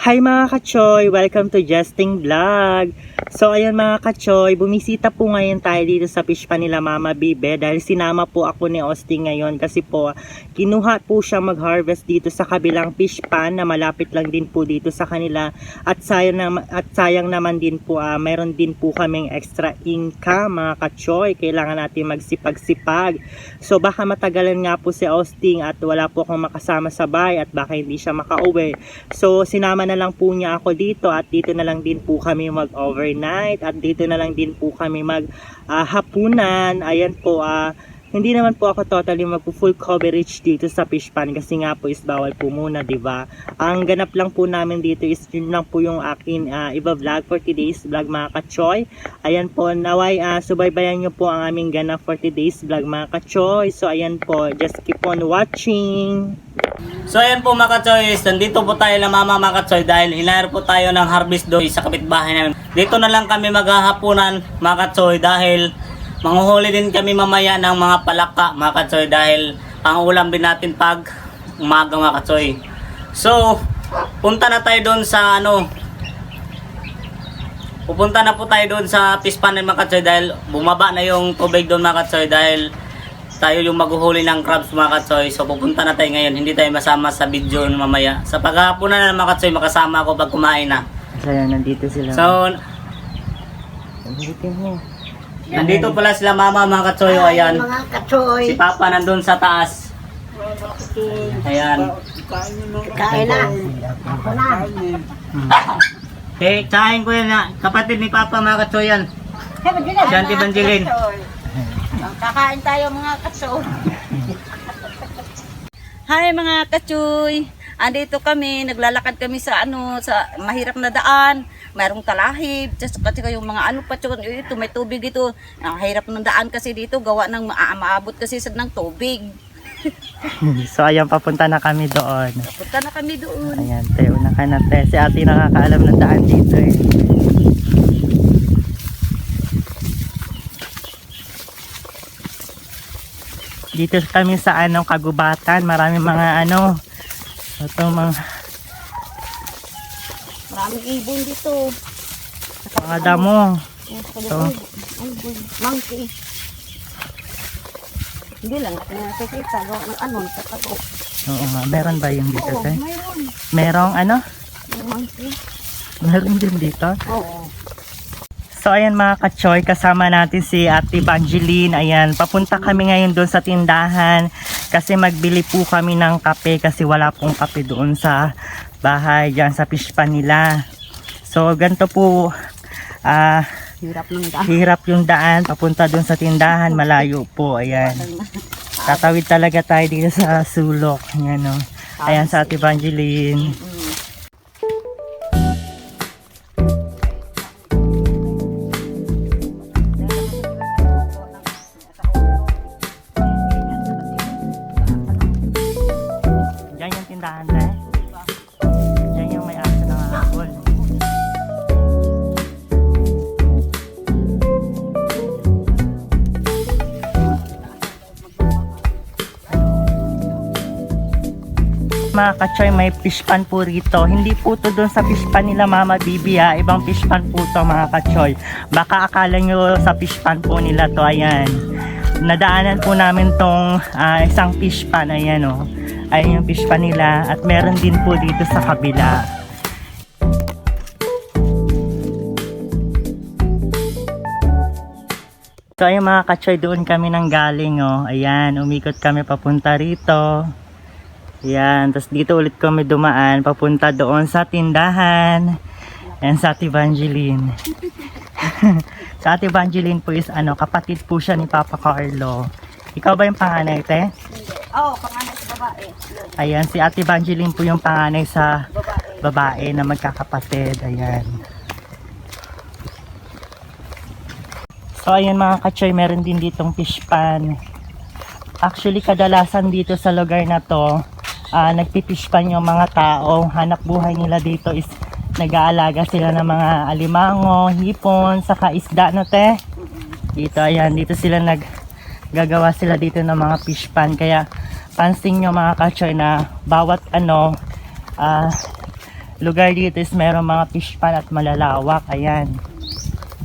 Hi mga kachoy! Welcome to Justing Vlog! So ayan mga kachoy, bumisita po ngayon tayo dito sa fish pan nila Mama Bibe dahil sinama po ako ni Austin ngayon kasi po kinuha po siya mag-harvest dito sa kabilang fish pan na malapit lang din po dito sa kanila at sayang naman din po mayroon din po kaming extra income mga kachoy, kailangan natin magsipag-sipag. So baka matagalan nga po si Austin at wala po akong makasama sa bahay at baka hindi siya makauwi. So sinama na lang po niya ako dito at dito na lang din po kami mag-overnight at dito na lang din po kami mag-hapunan. Ayan po, hindi naman po ako totally mag-full coverage dito sa fish pan kasi nga po is bawal po muna, diba? Ang ganap lang po namin dito is yun lang po yung akin iba vlog for today's vlog mga kachoy. Ayan po, naway subaybayan nyo po ang aming ganap for today's vlog mga kachoy. So ayan po, just keep on watching. So ayan po mga katsoy, nandito po tayo na mama mga katsoy dahil hinahir po tayo ng harvest doy sa kapitbahay namin. Dito na lang kami maghahaponan mga katsoy dahil manghuhuli din kami mamaya ng mga palaka mga katsoy dahil ang ulam din natin pag umaga mga katsoy. So punta na tayo doon sa pupunta na po tayo doon sa fish pan mga katsoy dahil bumaba na yung tubig doon mga katsoy dahil tayo yung maghuhuli ng crabs mga katsoy. So pupunta na tayo ngayon, hindi tayo masama sa video mamaya. Sa paghahaponan na mga katsoy, makasama ako pag kumain na. Kaya nandito sila. So nandito pala sila mama mga katsoy. O ayan, mga katsoy. si papa nandun sa taas. Ayan. Kain na. Ako na. Eh, tsahin ko yan na. Kapatid ni papa mga katsoy yan. Si Auntie Evangeline. Kakain tayo mga katsoy. Hi mga katsoy. Andito kami, naglalakad kami sa sa mahirap na daan. Mayroong talahib, kasi yung mga ito may tubig ito. Ang hirap ng daan kasi dito gawa ng maabot kasi ng tubig. So ayan, papunta na kami doon. Punta na kami doon. Ayan, te, una ka na te. Si ate nakakaalam ng daan dito eh. Dito kami sa kagubatan, maraming mga itong Maraming ibon dito. mga damo. So, monkey. Hindi lang natin nakikita. Gawa ng nagkatago. Oo nga, meron ba yung dito Oo, te? mayroon. Merong Yung monkey. meron din dito. Oo. So ayan mga kachoy, kasama natin si Ate Evangeline. Ayan, papunta kami ngayon doon sa tindahan kasi magbili po kami ng kape kasi wala pong kape doon sa bahay dyan sa fish pan nila. So ganito po, Hirap ng daan. hirap yung daan papunta doon sa tindahan, malayo po. Ayan, tatawid talaga tayo dito sa sulok. Ayan, ayan sa Ate Evangeline. Diyan yung tindahan na eh. Diyan yung may aso ng habol. Mga kachoy, may fish pan po rito. Hindi po to doon sa fish pan nila Mama Bibi ha. Ibang fish pan po to mga kachoy. Baka akala nyo sa fish pan po nila to. Ayan. Nadaanan po namin tong isang fish pan. Ayan o. Ayan yung fish pan nila. At meron din po dito sa kabila. So ayun mga kachoy, doon kami nang galing o. Ayan, umikot kami papunta rito. Ayan, tapos dito ulit kami dumaan papunta doon sa tindahan. Ayan, sa Ate Evangeline. Sa Ate Evangeline po is kapatid po siya ni Papa Carlo. Ikaw ba yung panganay, te? Oo, panganay sa babae. Ayan, si Ate Evangeline po yung panganay sa babae na magkakapatid. Ayan. So ayan mga kachoy, meron din ditong fish pan. Actually kadalasan dito sa lugar na to, nagpifish pan yung mga tao. Hanap buhay nila dito is nag-aalaga sila ng mga alimango, hipon, saka isda na te. Dito ayan, dito sila gagawa sila dito ng mga fish pan. Kaya pansin nyo mga kachoy na bawat lugar dito is meron mga fish pan at malalawak. Ayan.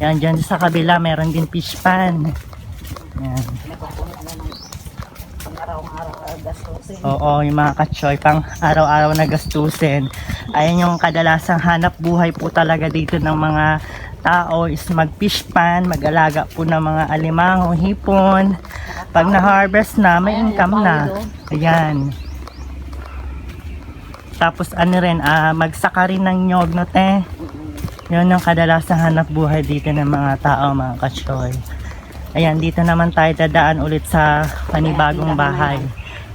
Yan, dyan sa kabila meron din fish pan. Ayan. Oo, yung mga katsoy, pang araw-araw na gastusin. Ayan yung kadalasang hanap buhay po talaga dito ng mga tao is mag-fish pan, mag-alaga po ng mga alimango, hipon. Pag na-harvest na, may income na. Ayan. Tapos ano rin, magsaka rin ng nyog, no te? Yun yung kadalasang hanap buhay dito ng mga tao, mga katsoy. Ayan, dito naman tayo dadaan ulit sa panibagong bahay.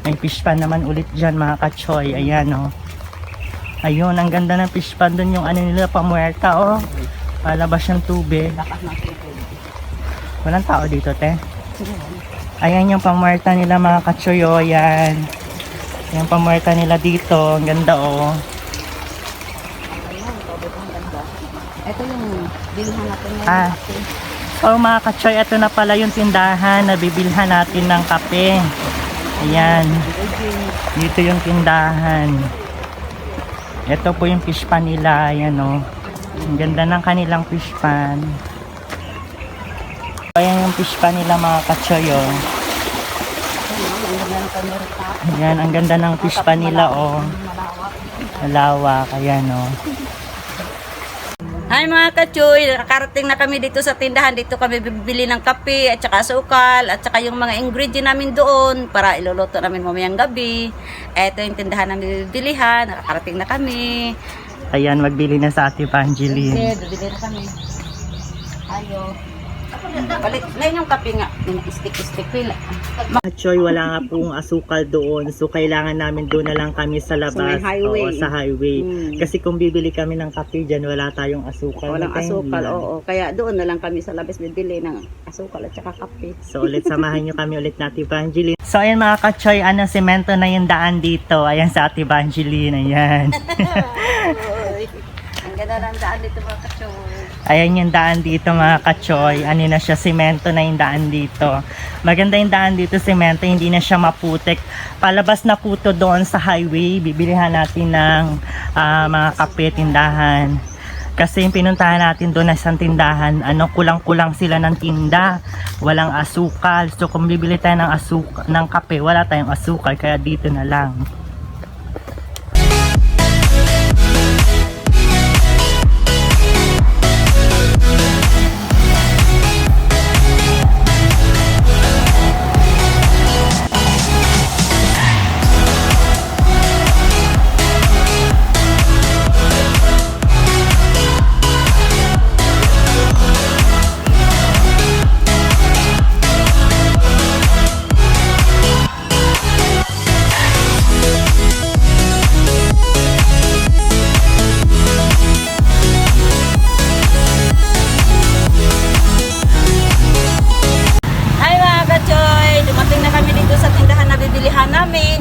May fish pan naman ulit dyan, mga katsoy. Ayan, oh. Ayun, ang ganda ng fish pan dun, yung ano nila, pamuerta, oh. Palabas yung tubig. Walang tao dito, te. Ayan yung pamuerta nila, mga katsoy, oh. Ayan. Yung pamuerta nila dito. Ang ganda, oh. Ito yung bilhan natin Ah. So mga katsoy, ito na pala yung tindahan na bibilhan natin ng kape. Ayan. Dito yung tindahan. Ito po yung fish pan nila. Ayan, oh. Ang ganda ng kanilang fish pan. Ayan yung fish pan nila, mga katsoy, oh. Ayan, ang ganda ng fish pan nila, oh. Malawak. Ayan, oh. Hi mga kachoy, nakarating na kami dito sa tindahan. Dito kami bibili ng kape at saka asukal at saka yung mga ingredient namin doon para iluluto namin mamayang gabi. Ito yung tindahan namin bibilihan. Nakarating na kami. Ayan, magbili na sa Ate Evangeline. Bibili na kami. Ayo. Palit na yung kape nga. Stick pila. Choy, wala nga pong asukal doon. So, kailangan namin doon na lang kami sa labas. Sa may highway. Oo, sa highway. Hmm. Kasi kung bibili kami ng kape dyan, wala tayong asukal. Walang Tayo, asukal, yan. oo. Kaya doon na lang kami sa labas bibili ng asukal at saka kape. So, ulit samahan nyo kami ulit na Ate Evangeline. So, ayan mga kachoy, semento na yung daan dito. Ayan sa Ate Evangeline. Ayan. Ang ganda ng daan dito mga kachoy. Ayan yung daan dito, mga kachoy. Ano na siya, semento na yung daan dito. Maganda yung daan dito, semento, hindi na siya maputik. Palabas na po to doon sa highway. Bibilihan natin ng mga kape, tindahan. Kasi yung pinuntahan natin doon na isang tindahan, kulang-kulang sila ng tinda. Walang asukal. So kung bibili tayo ng kape, wala tayong asukal. Kaya dito na lang.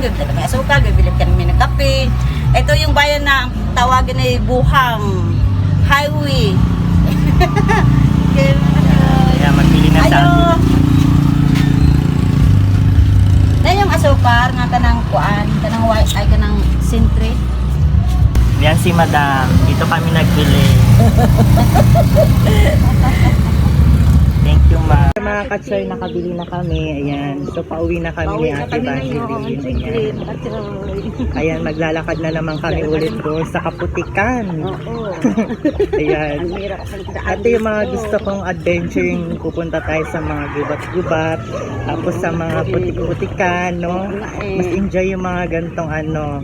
Bibili kami asukal, bibili kami ng kape. Ito yung bayan na tawagin ay Buhang Highway. Kaya magbili na sa atin. Na yung asukal nga kanang kuan, kanang white ay kanang sintri. Yan si Madam. Dito kami nagbili. Thank you, ma. Mga katsoy, nakabili na kami. Ayan. So, pauwi na kami ni Ate Evangeline. Ayan, maglalakad na naman kami ulit doon sa Kaputikan. Oo. Ayan. Ang hirap sa daan. At yung mga gusto kong adventure, yung pupunta tayo sa mga gubat-gubat, tapos sa mga putik-putikan, no? Mas enjoy yung mga gantong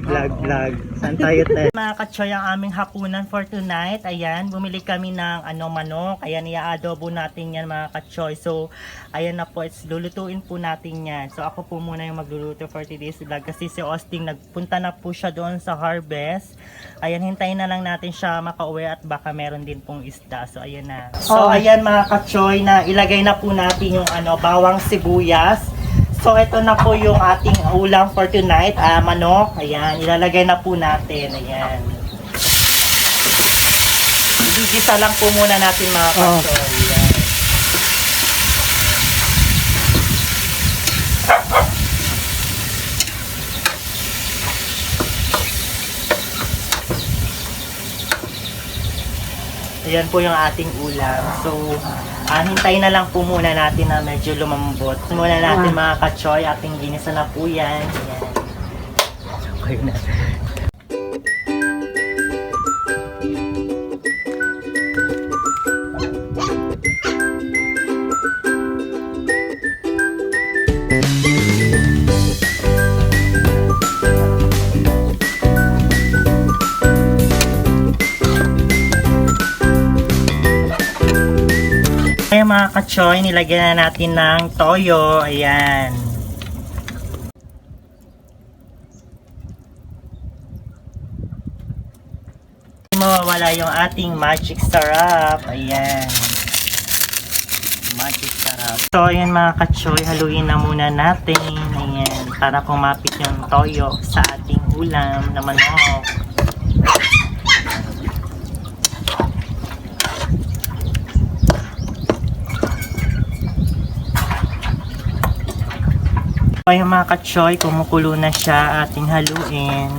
vlog-vlog. Saan tayo tayo? Mga katsoy, ang aming hapunan for tonight. Ayan, bumili kami ng manok. Ayan, i-adobo natin yan, mga katsoy. So, ayan na po, lulutuin po natin yan. So, ako po muna yung magluluto for today's vlog kasi si Austin, nagpunta na po siya doon sa harvest. Ayan, hintayin na lang natin siya makauwi at baka meron din pong isda. So, ayan na. So, ayan mga katsoy, na ilagay na po natin yung bawang sibuyas. So, ito na po yung ating ulam for tonight. Manok. Ayan, ilalagay na po natin. Ayan. Igigisa lang po muna natin mga katsoy. Ayan. Ayan po yung ating ulam. So, hintayin na lang po muna natin na medyo lumambot. Muna natin mga kachoy, ating ginisa na po yan. Ayan. Okay na. Ayan mga kachoy, nilagyan na natin ng toyo. Ayan. Mawawala yung ating magic syrup. Ayan. Magic syrup. So ayan mga kachoy, haluin na muna natin. Ayan. Para kumapit yung toyo sa ating ulam na manok. Ayan mga kachoy, kumukulo na siya, ating haluin.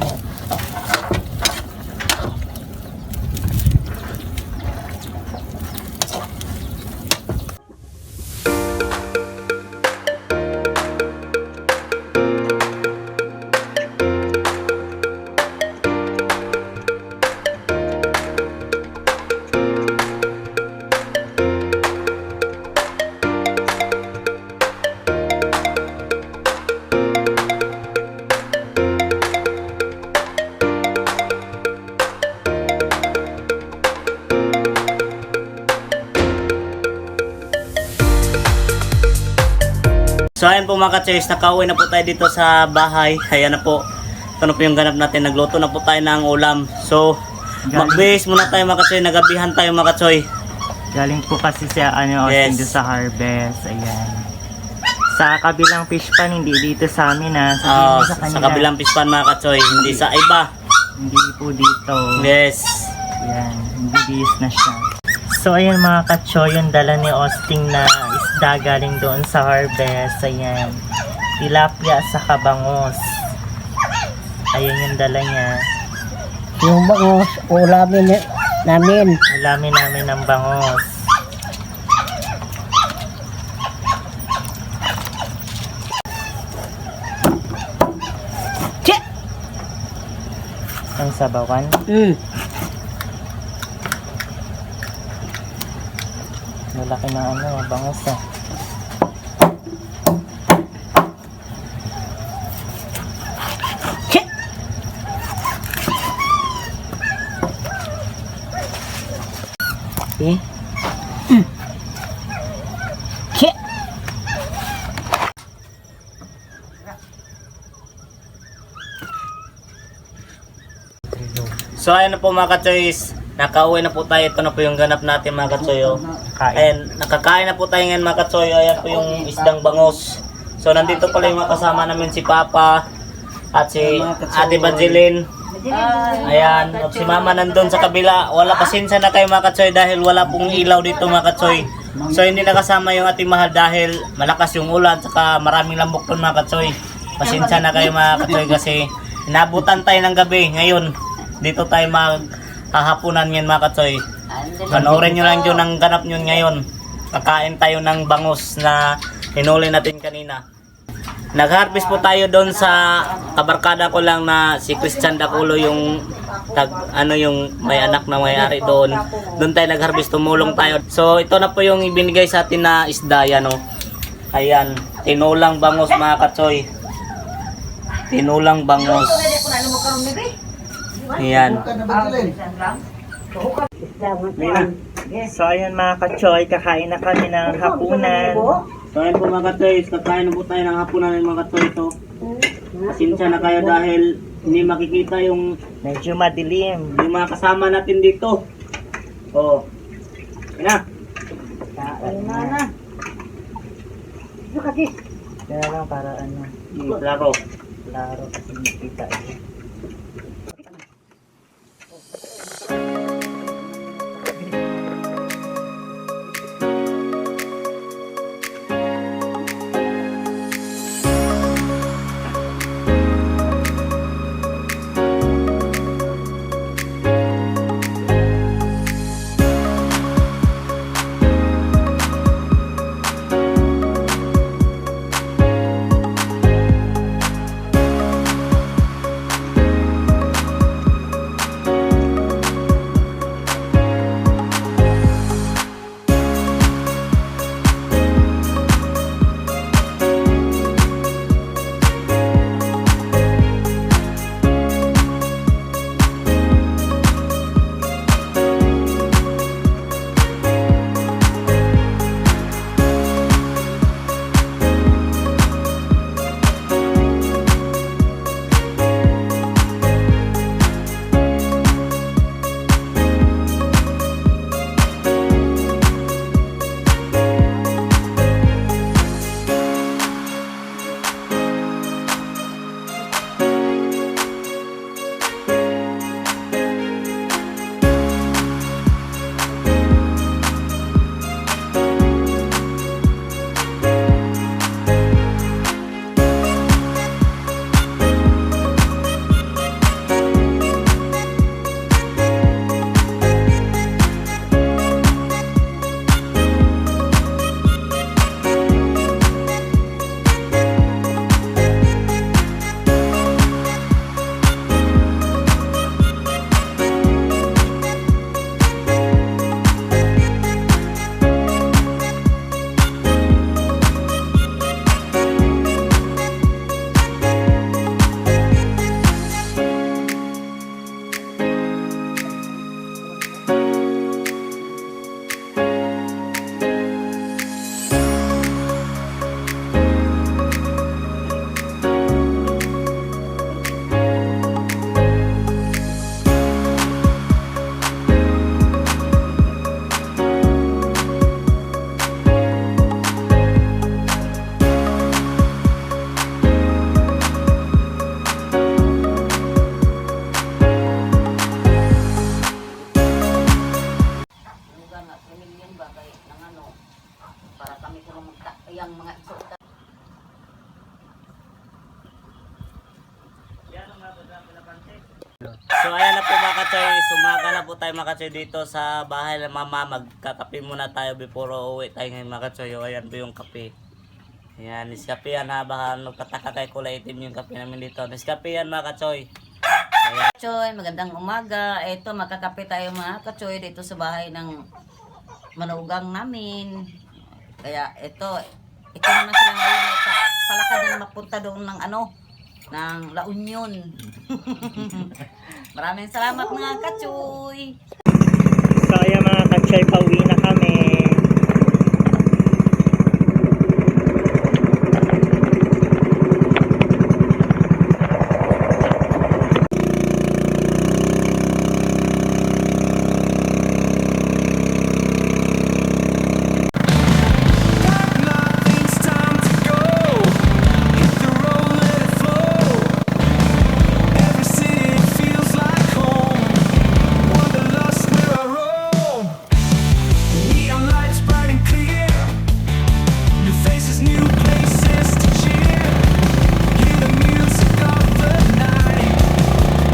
So ayan po mga ka-choice, nakauwi na po tayo dito sa bahay. Ayan na po. Ito na po yung ganap natin. Nagluto na po tayo ng ulam. So, mag-base muna tayo mga ka-choy. Nagabihan tayo mga ka-choy. Galing po kasi sa Austin doon sa harvest. Ayan. Sa kabilang fish pan, hindi dito sa amin Sabihin mo Sa kanila. kabilang pispan mga ka-choy. Hindi sa iba. Hindi po dito. Yes. Ayan. Hindi bihis na siya. So ayan mga kachoy, yung dala ni Austin na isda galing doon sa harvest. Ayan. Tilapia sa kabangos. Ayan yung dala niya. Yung bangos, ulamin namin. Ulamin namin ng bangos. Che! Ang sabawan. Malaki na bangos Che! Okay. Che! So ayan na po mga ka-choice. Nakauwi na po tayo. Ito na po yung ganap natin mga ka-choy. Kain. Ayan, nakakain na po tayo ngayon mga ka-choy. Ayan po yung isdang bangos. So nandito pala yung mga kasama namin si Papa at si Ate Banjilin. Ayan, at si Mama nandun sa kabila. Wala, pasensya na kayo mga ka-choy dahil wala pong ilaw dito mga ka-choy. So hindi nakasama yung ating mahal dahil malakas yung ulan saka maraming lambok doon mga ka-choy. Pasensya na kayo mga ka-choy kasi inabutan tayo ng gabi. Ngayon, dito tayo maghahapunan yan mga ka-choy. Panoorin nyo lang yun ang ganap nyo ngayon. Kakain tayo ng bangus na hinuli natin kanina. Nag-harvest po tayo doon sa kabarkada ko lang na si Christian Daculo yung yung may anak na may-ari doon. Doon tayo nag-harvest, tumulong tayo. So ito na po yung ibinigay sa atin na isda yan oh. Ayan, tinulang bangus mga ka-choy. Tinulang bangus. Ayan. So ayan mga kachoy, kakain na kami ng hapunan. So ayun po mga ka-choy, kakain na po tayo ng hapunan ng mga ka-choy ito. Pasensya na kayo dahil hindi makikita yung Medyo madilim. mga kasama natin dito. Oh. Ayan na. Kain na. Kaya lang para Klaro. klaro kasi hindi kita yung mga isuta. So ayan na po mga katsoy, sumaga na po tayo mga katsoy dito sa bahay ng mama. Magkakape muna tayo before uuwi tayo ngayon mga katsoy. O, ayan po yung kape. Ayan, niskape yan ha. Baka nagtataka kay kulay itim yung kape namin dito. Niskape yan mga katsoy. Choy, magandang umaga. Ito, makakape tayo mga kachoy dito sa bahay ng manugang namin. Kaya ito naman sila ngayon. Palakad na mapunta doon ng ng La Union. Maraming salamat mga kachoy. So ayan mga katsoy, pauwi na kami. Nothing's time to go. Hit the road, let it flow. Every city feels like home. Wanderlust where I roam. Neon lights burning clear. New faces, new places to cheer. Hear the music of the night.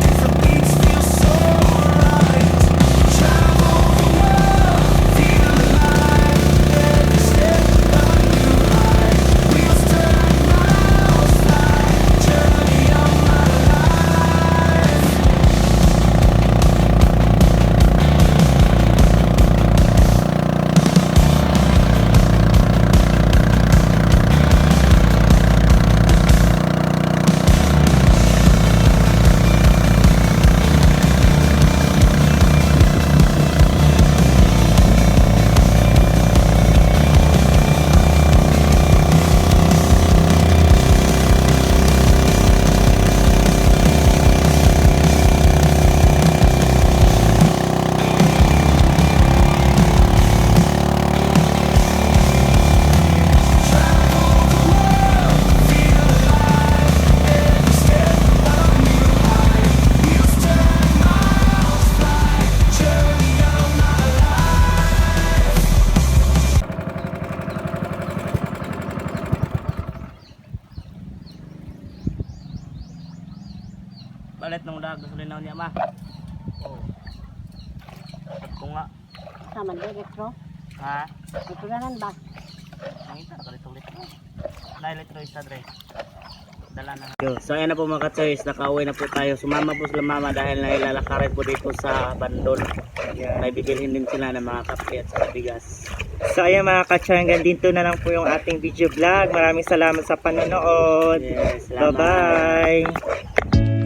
Different beats feel so right. Travel the world, feel alive. Every step a new life. Wheels turn, miles fly. Journey of my life. Balit nung dagat gusto rin niya ma. Oh. Kung nga. Sama din, Retro. Ha? Ito na lang ba? Nangita ka ulit. Dahil ito isa dre. Dala na. So ayan na po mga katsoy, nakauwi na po tayo. Sumama po sila mama dahil nailalakarin po dito sa bandol. May bibilhin din sila ng mga kape at saka bigas. So ayan mga katsoy, hanggang dito na lang po yung ating video vlog. Maraming salamat sa panonood. Yes, salamat. Bye bye.